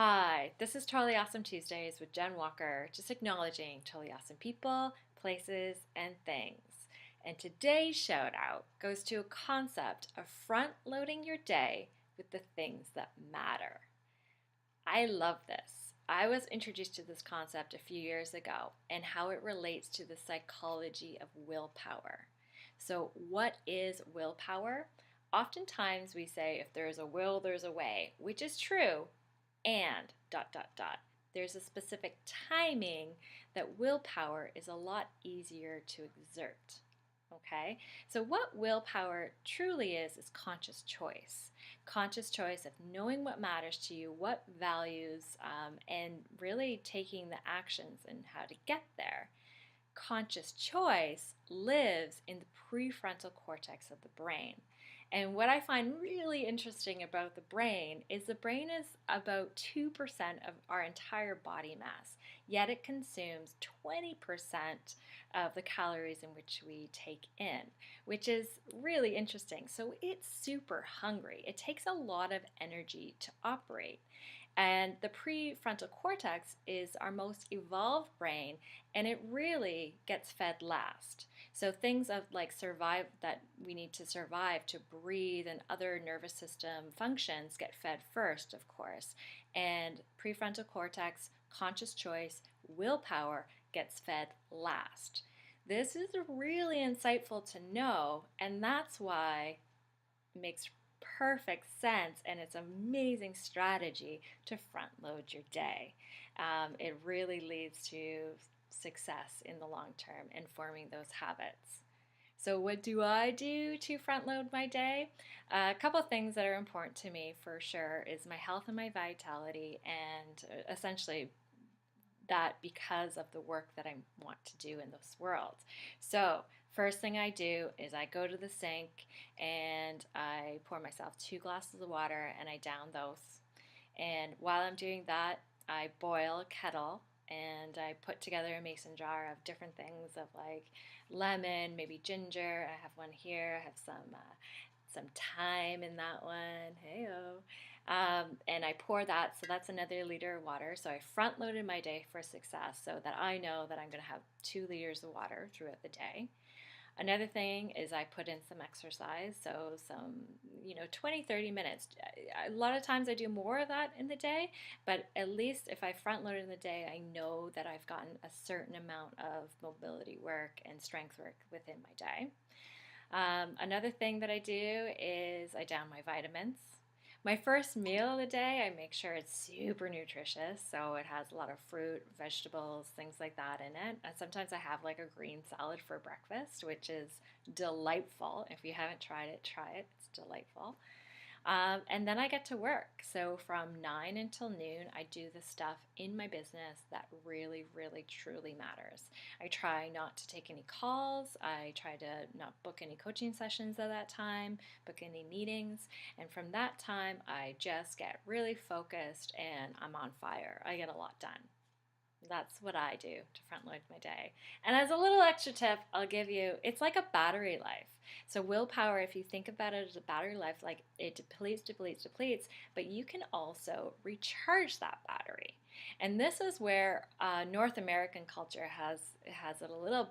Hi, this is Totally Awesome Tuesdays with Jen Walker, just acknowledging totally awesome people, places, and things. And today's shout out goes to a concept of front loading your day with the things that matter. I love this. I was introduced to this concept a few years ago and how it relates to the psychology of willpower. So, what is willpower? Oftentimes we say if there's a will, there's a way, which is true, and dot dot dot. There's a specific timing that willpower is a lot easier to exert. Okay, so what willpower truly is conscious choice. Conscious choice of knowing what matters to you, what values, and really taking the actions and how to get there. Conscious choice lives in the prefrontal cortex of the brain. And what I find really interesting about the brain is the brain is about 2% of our entire body mass, yet it consumes 20% of the calories in which we take in, which is really interesting. So it's super hungry. It takes a lot of energy to operate. And the prefrontal cortex is our most evolved brain, and it really gets fed last. So things of like survive that we need to survive to breathe and other nervous system functions get fed first, of course. And prefrontal cortex, conscious choice, willpower gets fed last. This is really insightful to know, and that's why it makes perfect sense and it's an amazing strategy to front load your day. It really leads to success in the long term in forming those habits. So, what do I do to front load my day? A couple of things that are important to me for sure is my health and my vitality, and essentially that because of the work that I want to do in this world. So, first thing I do is I go to the sink and I pour myself 2 glasses of water and I down those. And while I'm doing that, I boil a kettle and I put together a mason jar of different things of like lemon, maybe ginger. I have one here. I have some thyme in that one. Heyo. And I pour that, so that's another liter of water. So I front loaded my day for success so that I know that I'm going to have 2 liters of water throughout the day. Another thing is I put in some exercise, so some, 20, 30 minutes. A lot of times I do more of that in the day, but at least if I front load in the day, I know that I've gotten a certain amount of mobility work and strength work within my day. Another thing that I do is I down my vitamins. My first meal of the day, I make sure it's super nutritious. So it has a lot of fruit, vegetables, things like that in it. And sometimes I have like a green salad for breakfast, which is delightful. If you haven't tried it, try it. It's delightful. And then I get to work. So from 9 until noon, I do the stuff in my business that really, really, truly matters. I try not to take any calls. I try to not book any coaching sessions at that time, book any meetings. And from that time, I just get really focused and I'm on fire. I get a lot done. That's what I do to front load my day. And as a little extra tip, I'll give you it's like a battery life. So, willpower, if you think about it as a battery life, like it depletes, depletes, depletes, but you can also recharge that battery. And this is where North American culture has it a little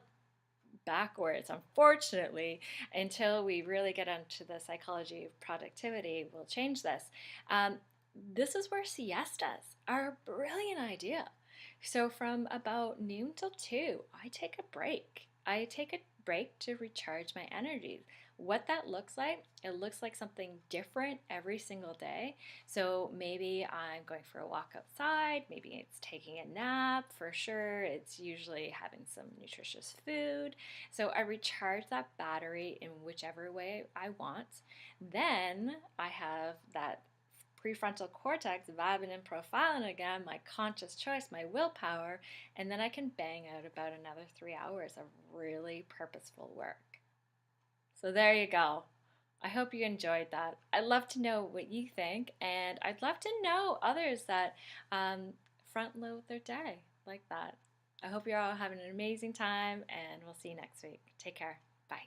backwards, unfortunately, until we really get into the psychology of productivity. We'll change this. This is where siestas are a brilliant idea. So from about noon till 2, I take a break. I take a break to recharge my energies. What that looks like, it looks like something different every single day. So maybe I'm going for a walk outside, maybe it's taking a nap for sure. It's usually having some nutritious food. So I recharge that battery in whichever way I want. Then I have that prefrontal cortex vibing and profiling again, my conscious choice, my willpower, and then I can bang out about another 3 hours of really purposeful work. So there you go. I hope you enjoyed that. I'd love to know what you think, and I'd love to know others that front load their day like that. I hope you're all having an amazing time, and we'll see you next week. Take care. Bye.